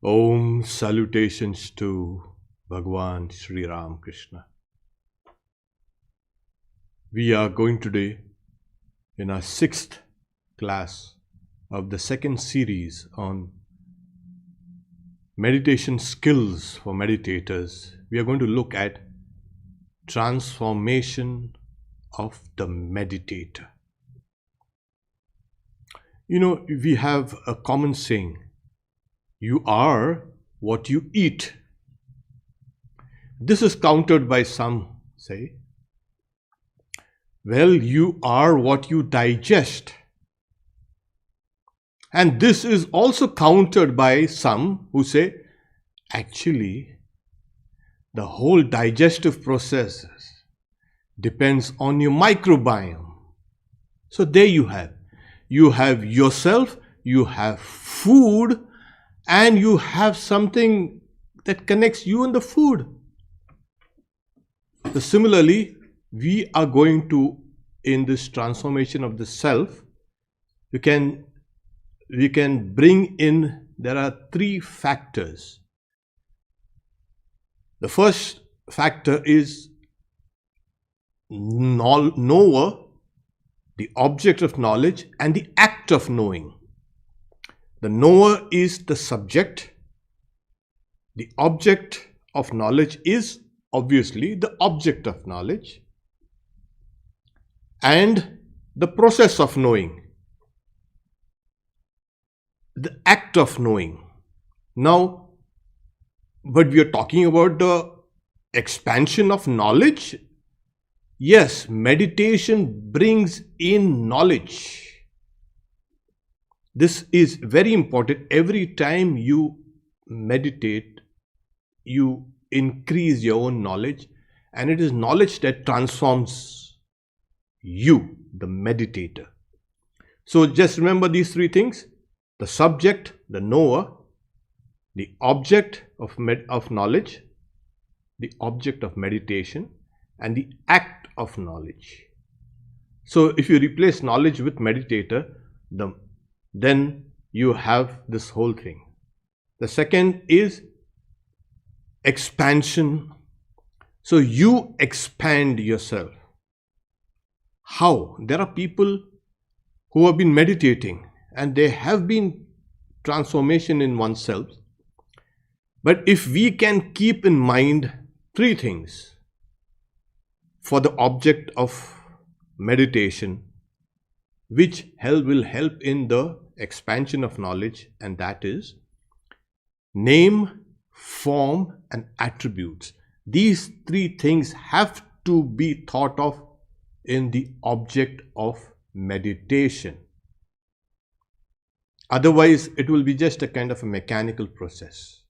Om salutations to Bhagwan Sri Ram Krishna. We are going today in our 6th class of the second series on meditation skills for meditators. We are going to look at transformation of the meditator. You know, we have a common saying, you are what you eat. This is countered by some say, well, you are what you digest. And this is also countered by some who say, actually, the whole digestive process depends on your microbiome. So there you have. You have yourself, you have food, and you have something that connects you and the food. So similarly, we are going to, in this transformation of the self, we can bring in, there are 3 factors. The first factor is knower, the object of knowledge, and the act of knowing. The knower is the subject. The object of knowledge is obviously the object of knowledge. And the process of knowing, the act of knowing. Now, but we are talking about the expansion of knowledge. Yes, meditation brings in knowledge. This is very important. Every time you meditate, you increase your own knowledge, and it is knowledge that transforms you, the meditator. So just remember these 3 things: the subject, the knower, the object of knowledge, the object of meditation, and the act of knowledge. So if you replace knowledge with meditator, then you have this whole thing. The second is expansion. So you expand yourself. How? There are people who have been meditating and there have been transformation in oneself. But if we can keep in mind 3 things for the object of meditation, which will help in the expansion of knowledge, and that is name, form, and attributes. These 3 things have to be thought of in the object of meditation. Otherwise, it will be just a kind of a mechanical process.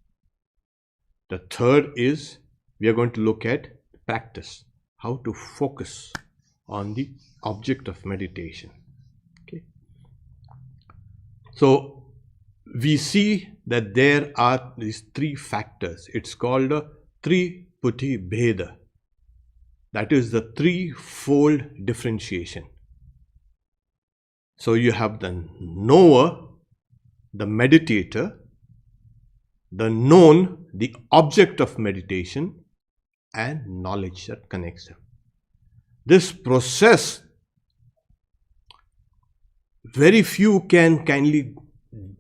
The third is we are going to look at practice, how to focus on the object of meditation. Okay. So we see that there are these 3 factors. It's called a Triputi Bheda. That is the 3-fold differentiation. So you have the knower, the meditator, the known, the object of meditation, and knowledge that connects them. This process, very few can kindly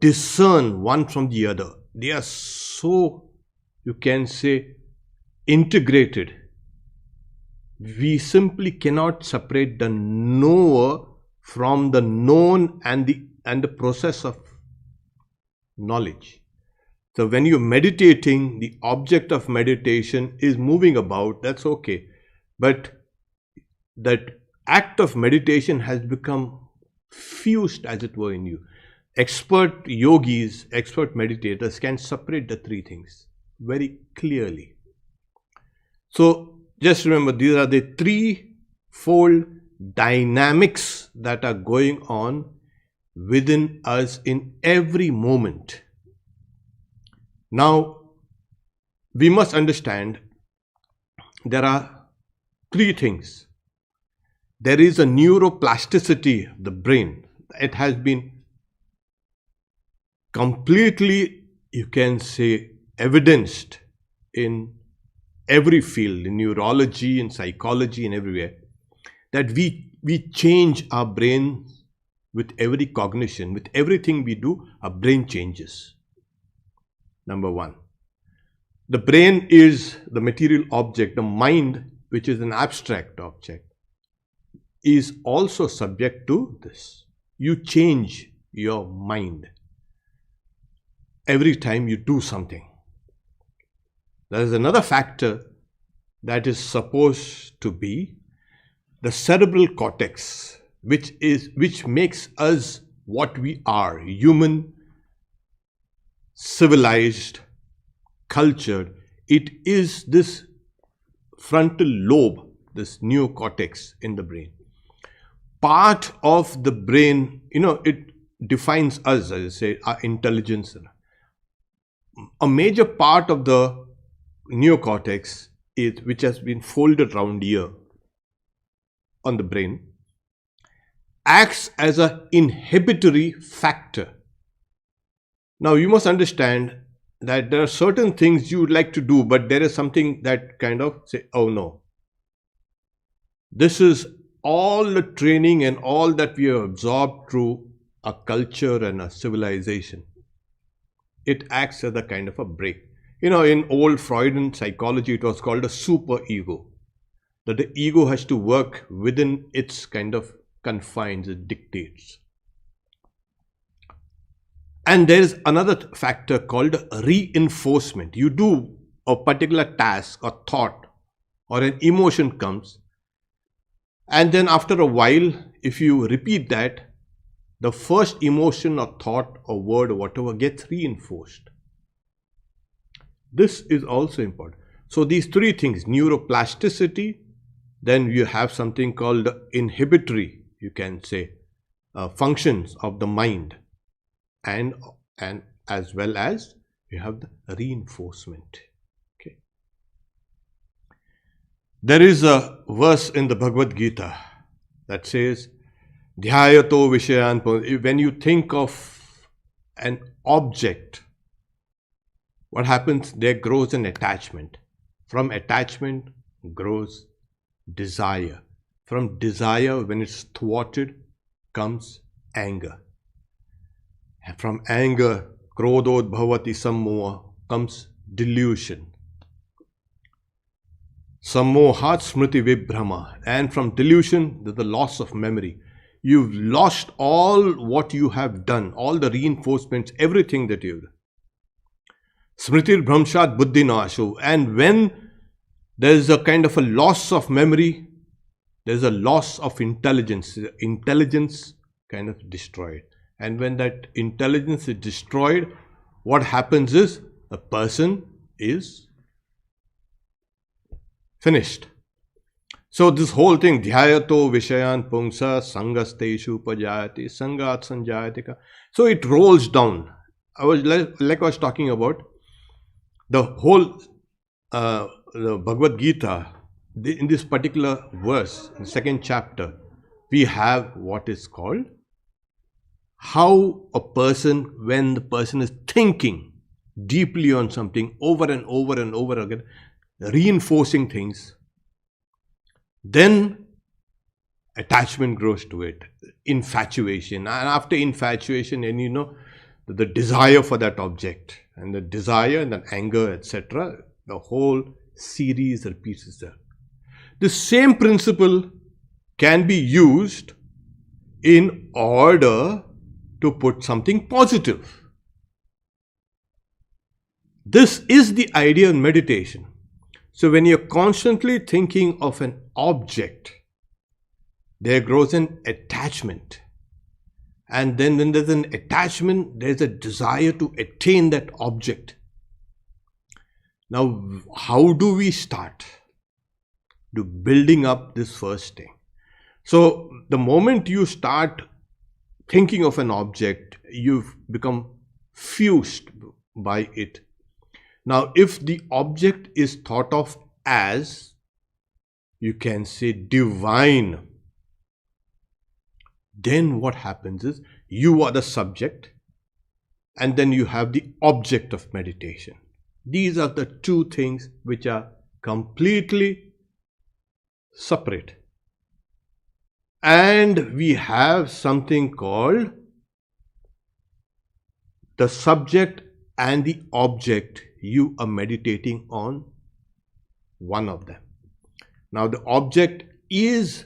discern one from the other. They are so, you can say, integrated. We simply cannot separate the knower from the known and the process of knowledge. So when you're meditating, the object of meditation is moving about, that's okay. But that act of meditation has become fused, as it were, in you. Expert yogis, expert meditators can separate the 3 things very clearly. So just remember, these are the 3-fold dynamics that are going on within us in every moment. Now, we must understand there are 3 things. There is a neuroplasticity of the brain. It has been completely you can say, evidenced in every field, in neurology, in psychology, and everywhere, that we change our brain with every cognition, with everything we do, our brain changes. Number one. The brain is the material object. The mind, which is an abstract object, is also subject to this. You change your mind every time you do something. There is another factor that is supposed to be the cerebral cortex, which makes us what we are: human, civilized, cultured. It is this frontal lobe, this neocortex in the brain. Part of the brain, it defines us, as I say, our intelligence. A major part of the neocortex is, which has been folded around here on the brain, acts as an inhibitory factor. Now you must understand that there are certain things you would like to do, but there is something that kind of say, oh no. This is all the training and all that we have absorbed through a culture and a civilization. It acts as a kind of a break. In old Freudian psychology, it was called a super ego. That the ego has to work within its kind of confines, it dictates. And there is another factor called reinforcement. You do a particular task or thought or an emotion comes, and then after a while, if you repeat that, the first emotion or thought or word or whatever gets reinforced. This is also important. So these three things: neuroplasticity, then you have something called inhibitory, you can say, functions of the mind, and as well as you have the reinforcement. Okay. There is a verse in the Bhagavad Gita that says, Dhyayato Vishayan. When you think of an object, what happens? There grows an attachment. From attachment grows desire. From desire, when it's thwarted, comes anger. And from anger, krodod bhavati sammoha, comes delusion. Sammohat smriti vibhrama. And from delusion, there's the loss of memory. You've lost all what you have done, all the reinforcements, everything that you've done. Smritir bhramshat buddhi nasho. And when there's a kind of a loss of memory, there's a loss of intelligence. Intelligence kind of destroyed. And when that intelligence is destroyed, what happens is a person is finished. So this whole thing, dhyayato vishayan pungsa sangasteshu pajayati sangat sanjayatika. So it rolls down. I was talking about the whole the Bhagavad Gita. In this particular verse, in the second chapter, we have what is called how a person, when the person is thinking deeply on something over and over and over again, reinforcing things, then attachment grows to it, infatuation, and after infatuation, and the desire for that object, and the desire and then anger, etc. The whole series repeats itself. The same principle can be used in order to put something positive. This is the idea in meditation. So when you're constantly thinking of an object, there grows an attachment. And then when there's an attachment, there's a desire to attain that object. Now, how do we start to building up this first thing? So the moment you start thinking of an object, you've become fused by it. Now, if the object is thought of as, you can say, divine, then what happens is you are the subject and then you have the object of meditation. These are the two things which are completely separate. And we have something called the subject and the object. You are meditating on one of them. Now the object is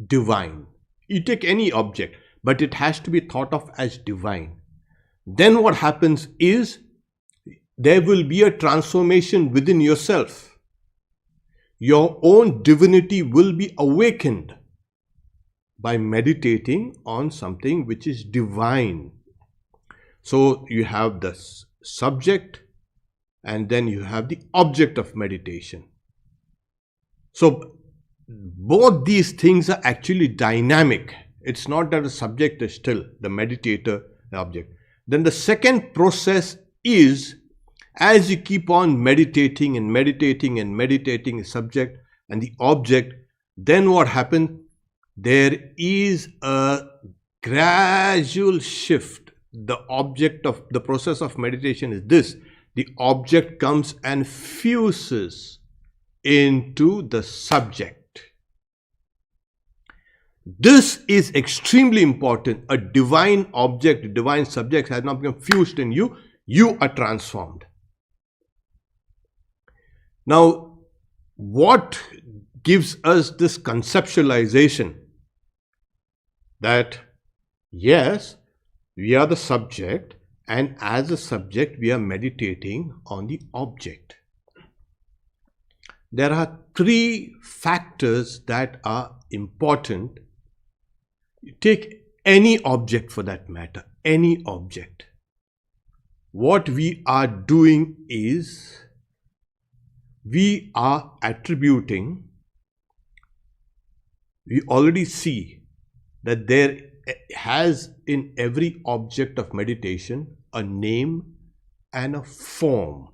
divine. You take any object, but it has to be thought of as divine. Then what happens is there will be a transformation within yourself. Your own divinity will be awakened by meditating on something which is divine. So you have the subject and then you have the object of meditation. So both these things are actually dynamic. It's not that the subject is still, the meditator, the object. Then the second process is, as you keep on meditating and meditating and meditating the subject and the object, then what happens? There is a gradual shift. The object of the process of meditation is this. The object comes and fuses into the subject. This is extremely important. A divine object, a divine subject has not become fused in you. You are transformed. Now, what gives us this conceptualization that yes, we are the subject, and as a subject we are meditating on the object? There are three factors that are important. Take any object for that matter, any object. What we are doing is we are attributing, we already see that there has in every object of meditation a name and a form.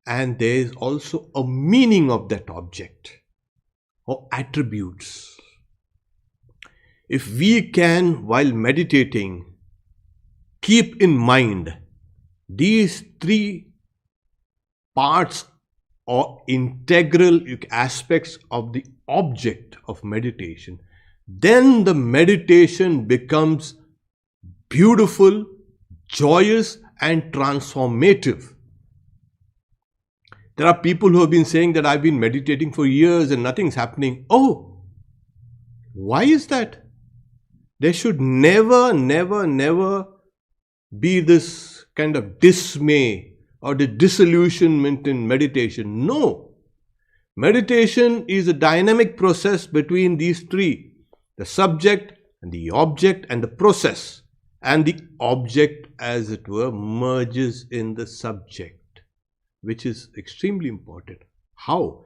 And there is also a meaning of that object or attributes. If we can, while meditating, keep in mind these three parts or integral aspects of the object of meditation, then the meditation becomes beautiful, joyous, and transformative. There are people who have been saying that I've been meditating for years and nothing's happening. Oh, why is that? There should never, never, never be this kind of dismay or the disillusionment in meditation. No. Meditation is a dynamic process between these three: the subject and the object and the process. And the object, as it were, merges in the subject, which is extremely important. How?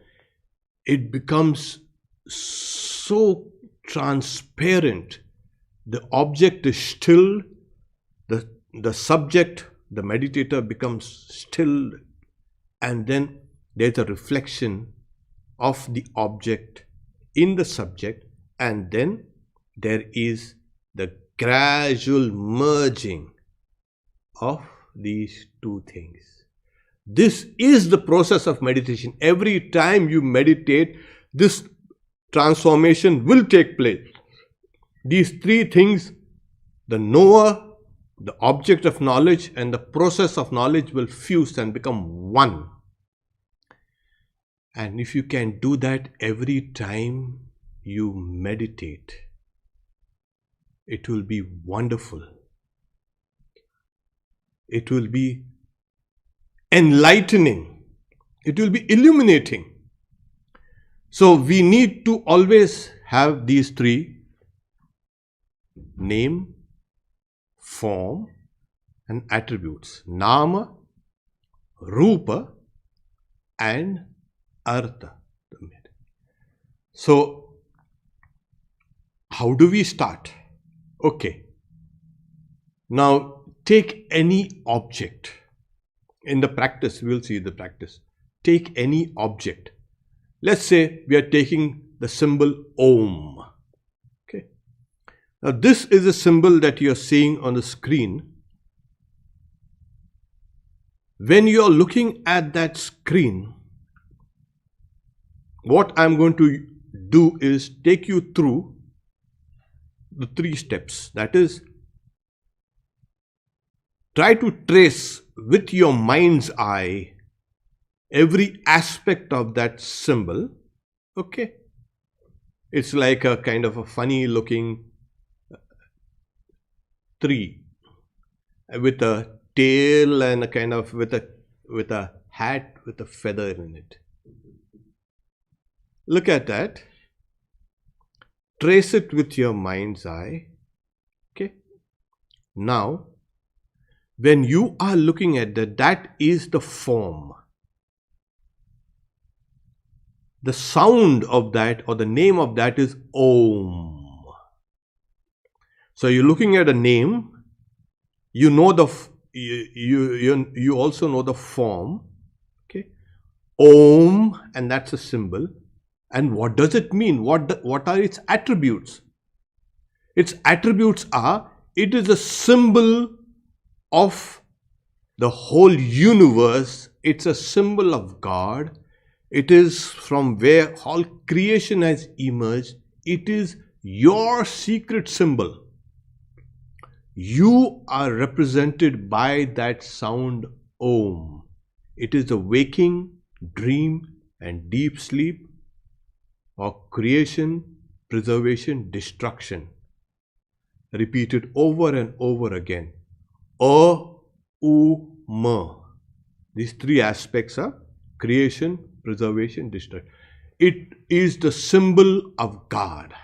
It becomes so transparent. The object is still, the subject, the meditator becomes still, and then there's a reflection of the object in the subject, and then there is the gradual merging of these two things. This is the process of meditation. Every time you meditate, this transformation will take place. These three things, the knower, the object of knowledge, and the process of knowledge will fuse and become one. And if you can do that every time you meditate, it will be wonderful. It will be enlightening. It will be illuminating. So we need to always have these three: name, form, and attributes. Nama, Rupa, and Artha. So, how do we start? Okay. Now, take any object. In the practice, we will see the practice. Take any object. Let's say we are taking the symbol Om. Okay. Now, this is a symbol that you are seeing on the screen. When you are looking at that screen, what I'm going to do is take you through the 3 steps. That is, try to trace with your mind's eye every aspect of that symbol. Okay? It's like a kind of a funny looking tree with a tail and a kind of with a hat with a feather in it. Look at that. Trace it with your mind's eye. Okay. Now, when you are looking at that, that is the form. The sound of that or the name of that is Om. So you're looking at a name. You know you also know the form. Okay. Om, and that's a symbol. And what does it mean? What are its attributes? Its attributes are, it is a symbol of the whole universe. It's a symbol of God. It is from where all creation has emerged. It is your secret symbol. You are represented by that sound Om. It is the waking, dream, and deep sleep, or creation, preservation, destruction. Repeated over and over again. Ma. These 3 aspects are creation, preservation, destruction. It is the symbol of God.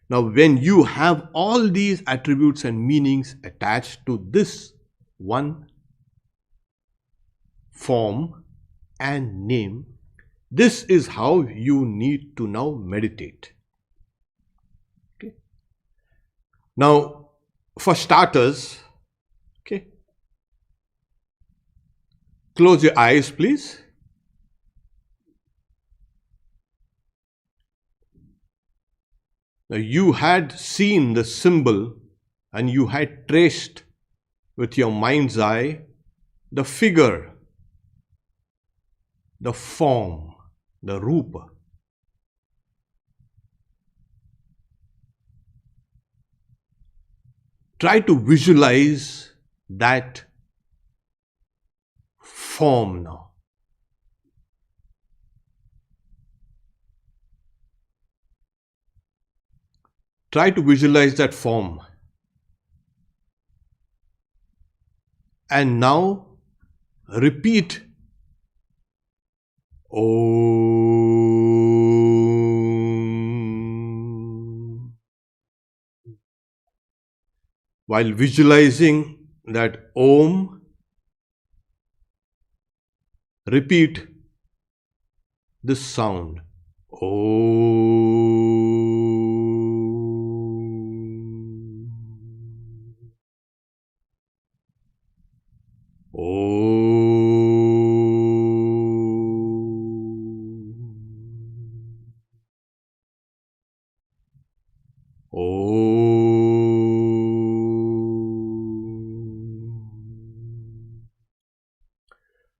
Now, when you have all these attributes and meanings attached to this one form and name, this is how you need to now meditate. Okay. Now, for starters, okay, close your eyes, please. Now, you had seen the symbol and you had traced with your mind's eye the figure, the form, the rupa. Try to visualize that form now. Try to visualize that form. And now repeat Om. While visualizing that Om, repeat this sound. Om.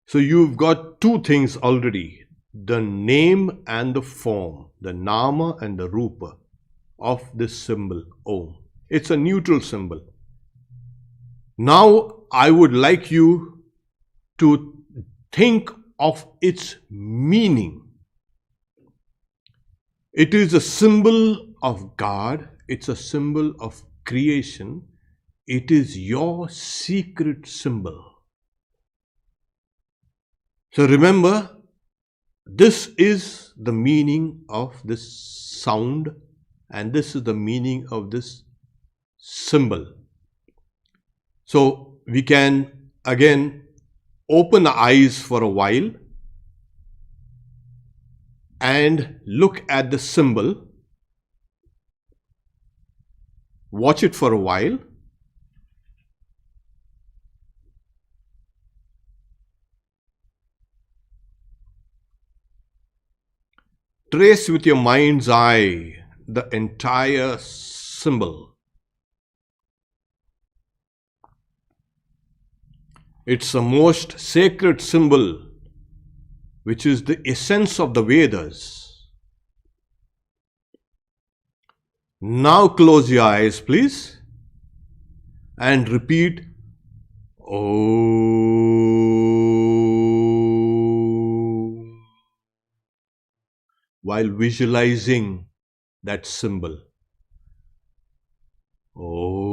So you've got 2 things already, the name and the form, the nama and the rupa of this symbol Om. It's a neutral symbol. Now I would like you to think of its meaning. It is a symbol of God. It's a symbol of creation. It is your secret symbol. So remember, this is the meaning of this sound and this is the meaning of this symbol. So we can again open the eyes for a while and look at the symbol. Watch it for a while. Trace with your mind's eye the entire symbol. It's the most sacred symbol, which is the essence of the Vedas. Now close your eyes, please, and repeat Om while visualizing that symbol. Om.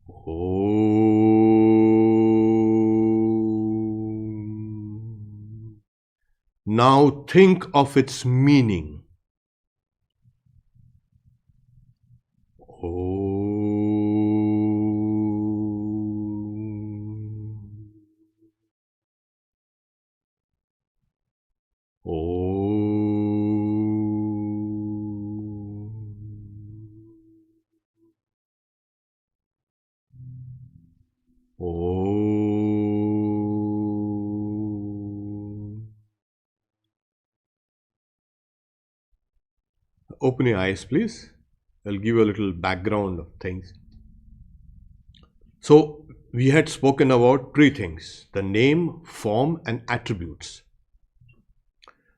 Om. Now think of its meaning. Open your eyes, please. I'll give you a little background of things. So, we had spoken about three things: the name, form, and attributes.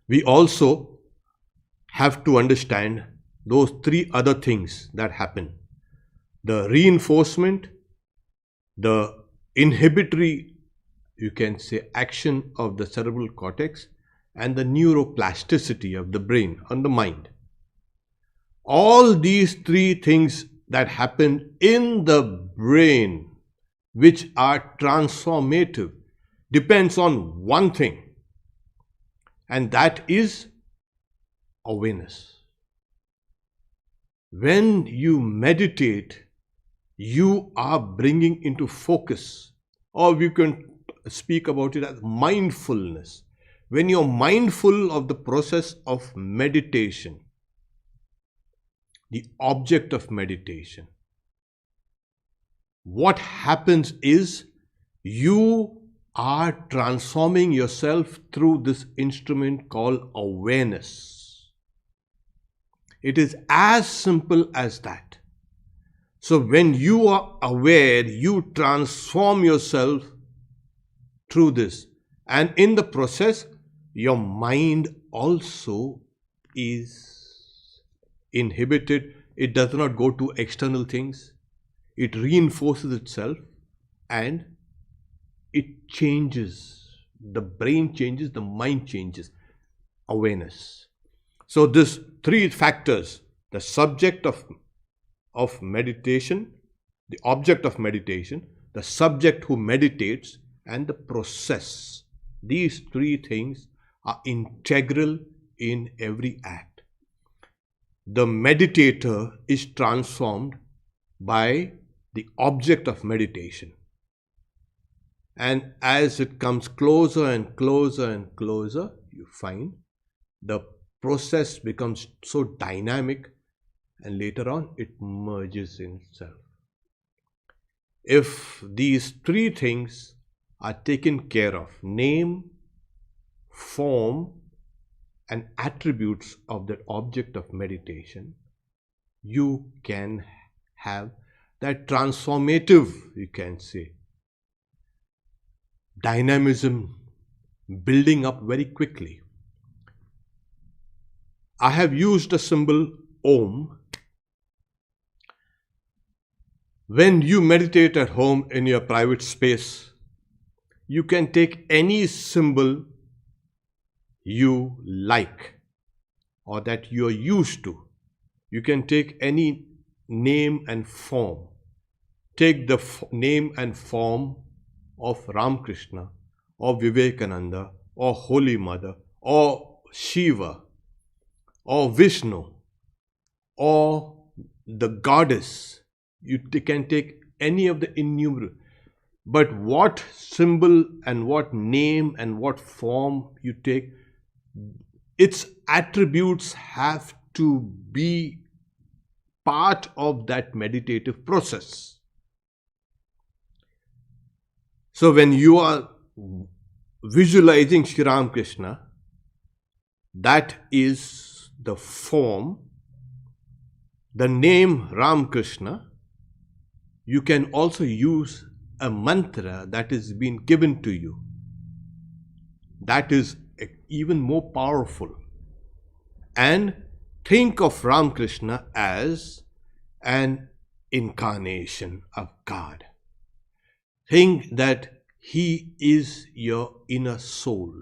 We also have to understand those three other things that happen: the reinforcement, the inhibitory, you can say, action of the cerebral cortex, and the neuroplasticity of the brain and the mind. All these three things that happen in the brain, which are transformative, depends on one thing, and that is awareness. When you meditate, you are bringing into focus, or we can speak about it as mindfulness. When you're mindful of the process of meditation, the object of meditation, what happens is you are transforming yourself through this instrument called awareness. It is as simple as that. So when you are aware, you transform yourself through this. And in the process, your mind also is inhibited. It does not go to external things. It reinforces itself and it changes. The brain changes, the mind changes. Awareness. So these three factors: the subject of meditation, the object of meditation, the subject who meditates, and the process. These three things are integral in every act. The meditator is transformed by the object of meditation. And as it comes closer and closer and closer, you find the process becomes so dynamic, and later on it merges in itself. If these three things are taken care of, name, form, and attributes of that object of meditation, you can have that transformative, you can say, dynamism building up very quickly. I have used the symbol Om. When you meditate at home in your private space, you can take any symbol you like or that you are used to. You can take any name and form. Take the name and form of Ramakrishna or Vivekananda or Holy Mother or Shiva or Vishnu or the goddess. You can take any of the innumerable. But what symbol and what name and what form you take, its attributes have to be part of that meditative process. So when you are visualizing Sri Ramakrishna, That is the form, the name Ramakrishna. You can also use a mantra that is being given to you. That is even more powerful. And think of Ramakrishna as an incarnation of God. Think that he is your inner soul.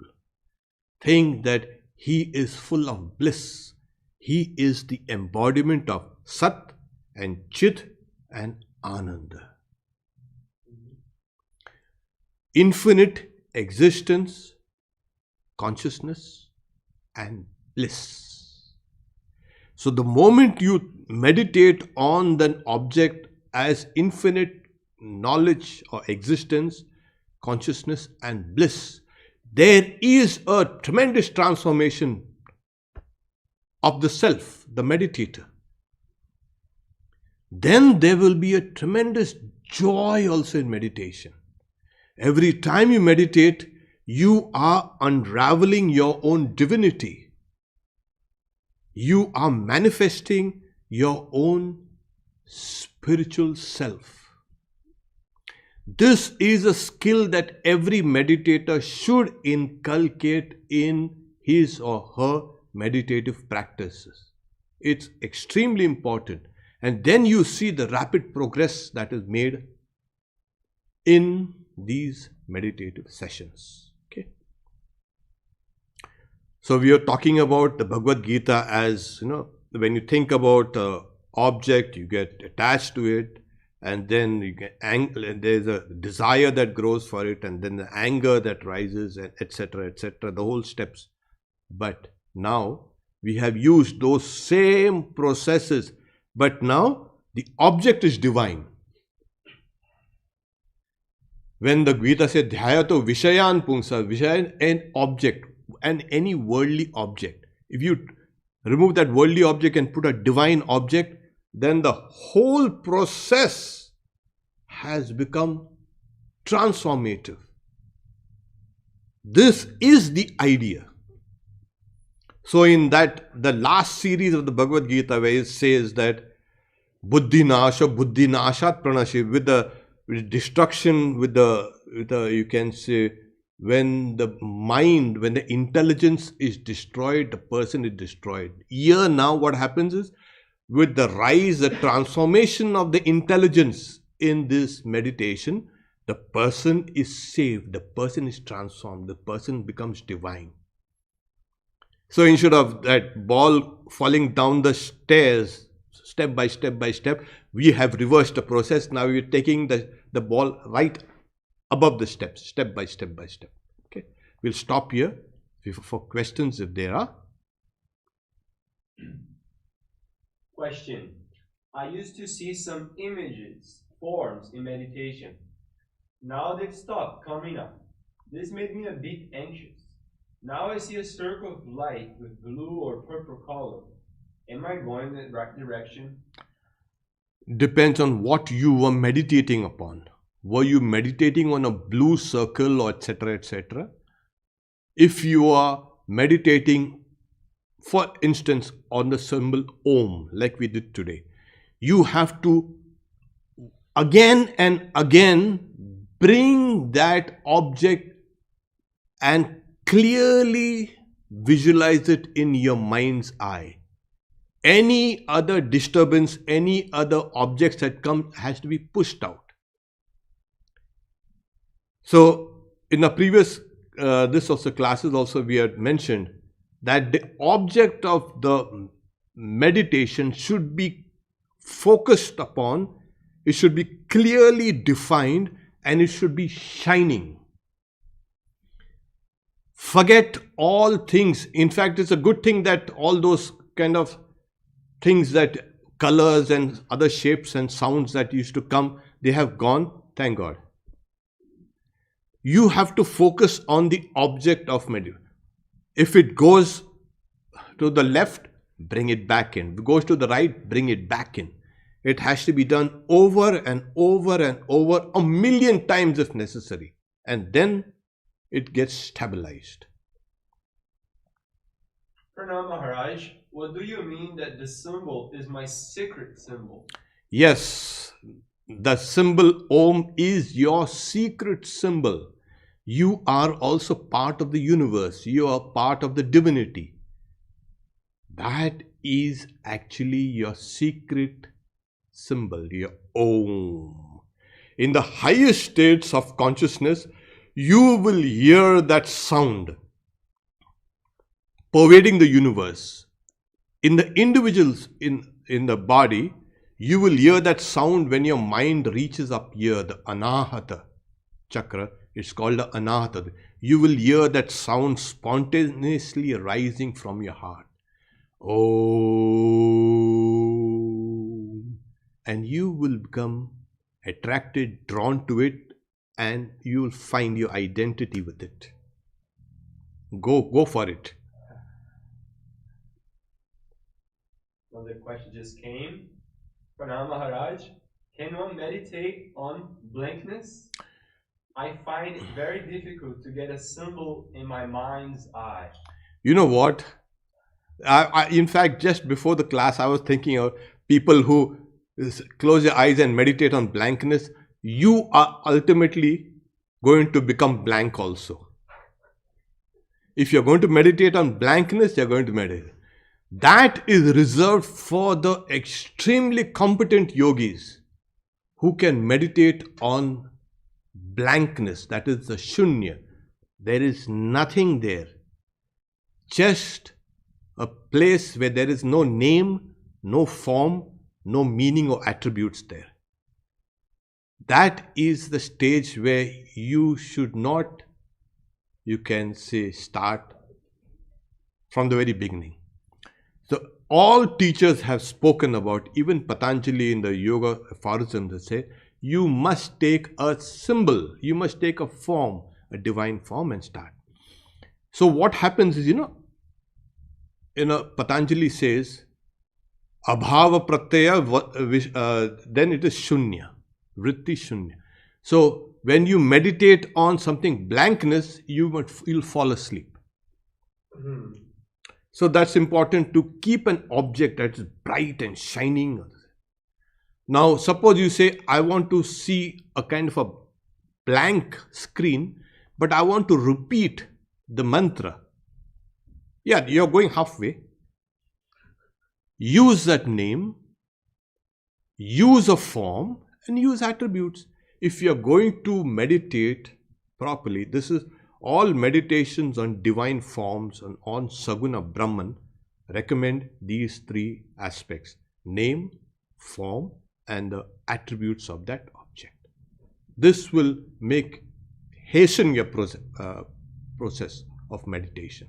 Think that he is full of bliss. He is the embodiment of Sat and Chit and Ananda. Infinite existence, consciousness, and bliss. So the moment you meditate on an object as infinite knowledge or existence, consciousness, and bliss, there is a tremendous transformation of the self, the meditator. Then there will be a tremendous joy also in meditation. Every time you meditate, you are unraveling your own divinity. You are manifesting your own spiritual self. This is a skill that every meditator should inculcate in his or her meditative practices. It's extremely important. And then you see the rapid progress that is made in these meditative sessions. Okay. So we are talking about the Bhagavad Gita as, when you think about an object, you get attached to it, and then you get there's a desire that grows for it, and then the anger that rises, and etc., the whole steps. But now we have used those same processes, but now the object is divine. When the Gita said, Dhyayato Vishayan Pungsa, Vishayan, an object, and any worldly object. If you remove that worldly object and put a divine object, then the whole process has become transformative. This is the idea. So in that, the last series of the Bhagavad Gita, where it says that Buddhi Nashat Pranashi, with the destruction, with the you can say, when the mind, when the intelligence is destroyed, the person is destroyed. Here now what happens is, with the rise, the transformation of the intelligence in this meditation, the person is saved, the person is transformed, the person becomes divine. So instead of that ball falling down the stairs, step by step, we have reversed the process. Now we are taking the ball right above the steps, step by step. Okay, we'll stop here for questions if there are. Question. I used to see some images, forms in meditation. Now they've stopped coming up. This made me a bit anxious. Now I see a circle of light with blue or purple color. Am I going in the right direction? Depends on what you were meditating upon. Were you meditating on a blue circle or etc.? If you are meditating, for instance, on the symbol Om, like we did today, you have to again and again bring that object and clearly visualize it in your mind's eye. Any other disturbance, any other objects that come has to be pushed out. So in the previous this also classes also we had mentioned that the object of the meditation should be focused upon, it should be clearly defined, and it should be shining. Forget all things. In fact, it's a good thing that all those kind of things, that colors and other shapes and sounds that used to come, they have gone, thank God. You have to focus on the object of meditation. If it goes to the left, bring it back in. If it goes to the right, bring it back in. It has to be done over and over and over, 1,000,000 times if necessary. And then it gets stabilized. Pranam Maharaj, what do you mean that the symbol is my secret symbol? Yes, the symbol Om is your secret symbol. You are also part of the universe. You are part of the divinity. That is actually your secret symbol, your Om. In the highest states of consciousness, you will hear that sound pervading the universe. In the individuals in the body, you will hear that sound when your mind reaches up here, the Anahata chakra. It's called the Anahata. You will hear that sound spontaneously rising from your heart. Oh, and you will become attracted, drawn to it, and you will find your identity with it. Go for it. Another question just came. Pranam Maharaj, can one meditate on blankness? I find it very difficult to get a symbol in my mind's eye. You know what? In fact, just before the class, I was thinking of people who close your eyes and meditate on blankness. You are ultimately going to become blank also. If you're going to meditate on blankness, you're going to meditate. That is reserved for the extremely competent yogis who can meditate on blankness. That is the shunya. There is nothing there. Just a place where there is no name, no form, no meaning or attributes there. That is the stage where you should not, you can say, start from the very beginning. So all teachers have spoken about, even Patanjali in the yoga aphorism, they say, you must take a symbol, you must take a form, a divine form, and start. So what happens is, Patanjali says, abhava pratyaya, then it is shunya, vritti shunya. So when you meditate on something blankness, you'll fall asleep. So that's important, to keep an object that is bright and shining. Now, suppose you say, I want to see a kind of a blank screen, but I want to repeat the mantra. Yeah, you're going halfway. Use that name, use a form, and use attributes. If you're going to meditate properly, this is all meditations on divine forms and on Saguna Brahman recommend these three aspects: name, form, and the attributes of that object. This will hasten your process of meditation.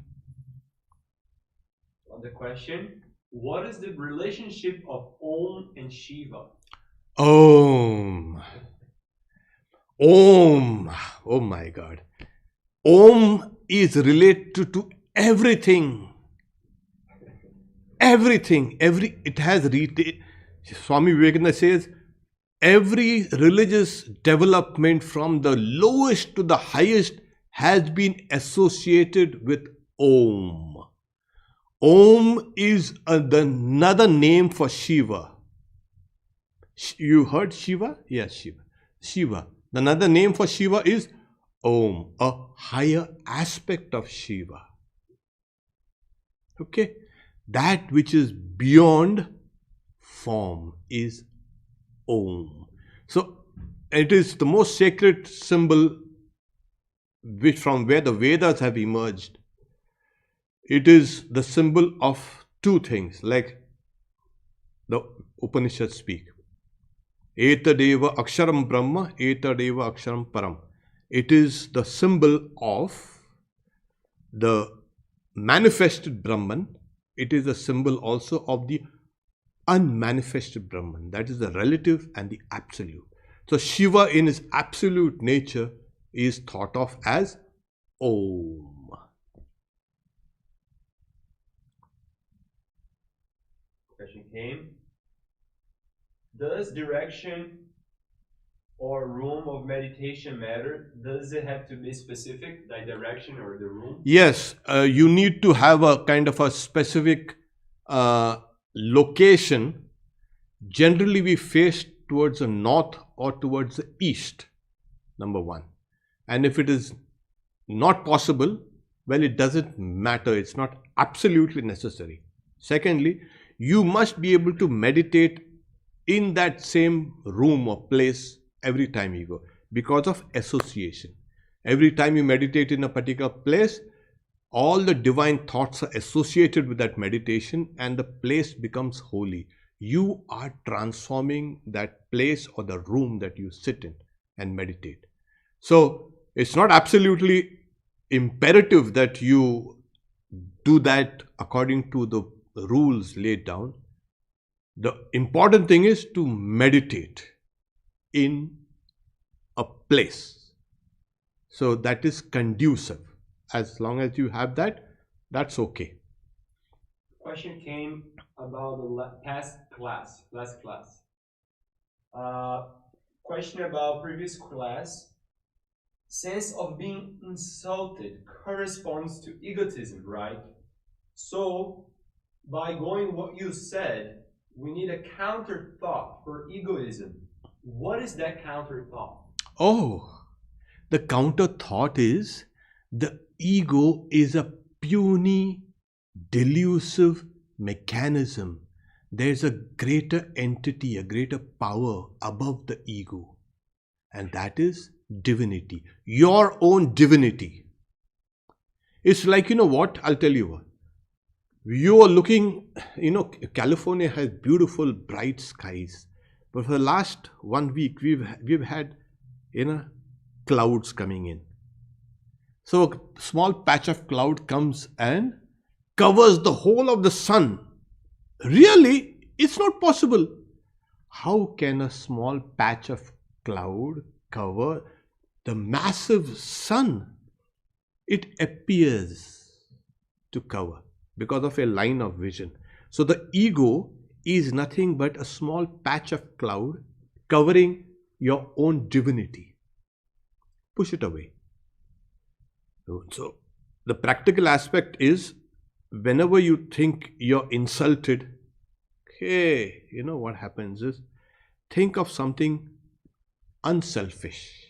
Another question. What is the relationship of Om and Shiva? Om. Oh my God. Om is related to everything. Everything. Swami Vivekananda says, every religious development from the lowest to the highest has been associated with Om. Om is another name for Shiva. You heard Shiva? Yes, Shiva. Shiva. Another name for Shiva is Om, a higher aspect of Shiva. Okay? That which is beyond form is Om. So it is the most sacred symbol from where the Vedas have emerged. It is the symbol of two things, like the Upanishads speak. Etadeva aksharam brahma, etadeva aksharam param. It is the symbol of the manifested Brahman. It is a symbol also of the unmanifested Brahman. That is the relative and the absolute. So Shiva in his absolute nature is thought of as Om. Question came. Does direction or room of meditation matter? Does it have to be specific, the direction or the room? Yes, you need to have a kind of a specific uh, location. Generally, we face towards the north or towards the east, number one. And if it is not possible, well, it doesn't matter. It's not absolutely necessary. Secondly, you must be able to meditate in that same room or place every time you go because of association. Every time you meditate in a particular place, all the divine thoughts are associated with that meditation and the place becomes holy. You are transforming that place or the room that you sit in and meditate. So it's not absolutely imperative that you do that according to the rules laid down. The important thing is to meditate in a place. So that is conducive. As long as you have that, that's okay. Question came about the last class. Question about previous class. Sense of being insulted corresponds to egotism, right? So, by going what you said, we need a counter thought for egoism. What is that counter thought? Oh, the counter thought is the ego is a puny, delusive mechanism. There's a greater entity, a greater power above the ego, and that is divinity, your own divinity. It's like, what? I'll tell you what. You are looking, California has beautiful, bright skies, but for the last 1 week, we've had, clouds coming in. So a small patch of cloud comes and covers the whole of the sun. Really, it's not possible. How can a small patch of cloud cover the massive sun? It appears to cover because of a line of vision. So the ego is nothing but a small patch of cloud covering your own divinity. Push it away. So the practical aspect is whenever you think you're insulted, okay, what happens is think of something unselfish.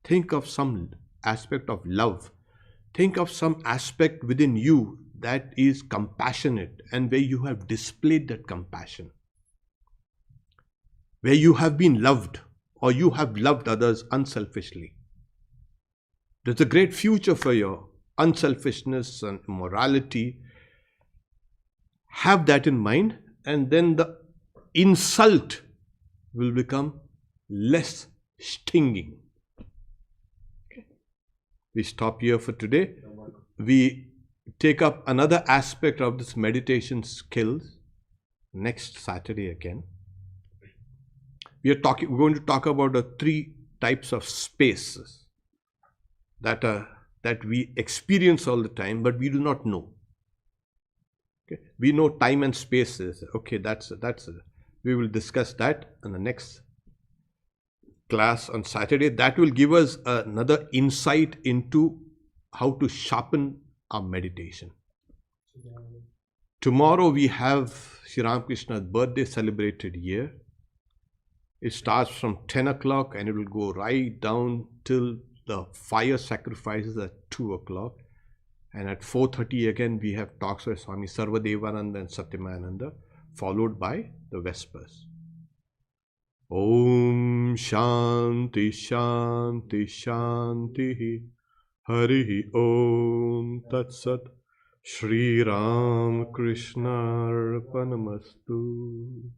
Think of some aspect of love. Think of some aspect within you that is compassionate and where you have displayed that compassion. Where you have been loved or you have loved others unselfishly. There's a great future for your unselfishness and morality. Have that in mind, and then the insult will become less stinging. Okay. We stop here for today. We take up another aspect of this meditation skills next Saturday again. We're going to talk about the 3 types of spaces that we experience all the time, but we do not know. Okay, we know time and spaces. Okay, that's we will discuss that in the next class on Saturday. That will give us another insight into how to sharpen our meditation. Tomorrow we have Sri Ramakrishna's birthday celebrated here. It starts from 10 o'clock and it will go right down till the fire sacrifices at 2 o'clock. And at 4:30 again we have talks with Swami Sarvadevananda and Satyamananda, followed by the Vespers. Om Shanti Shanti Shanti Hari Om Tat Sat Shri Ram Krishna Arpanamastu.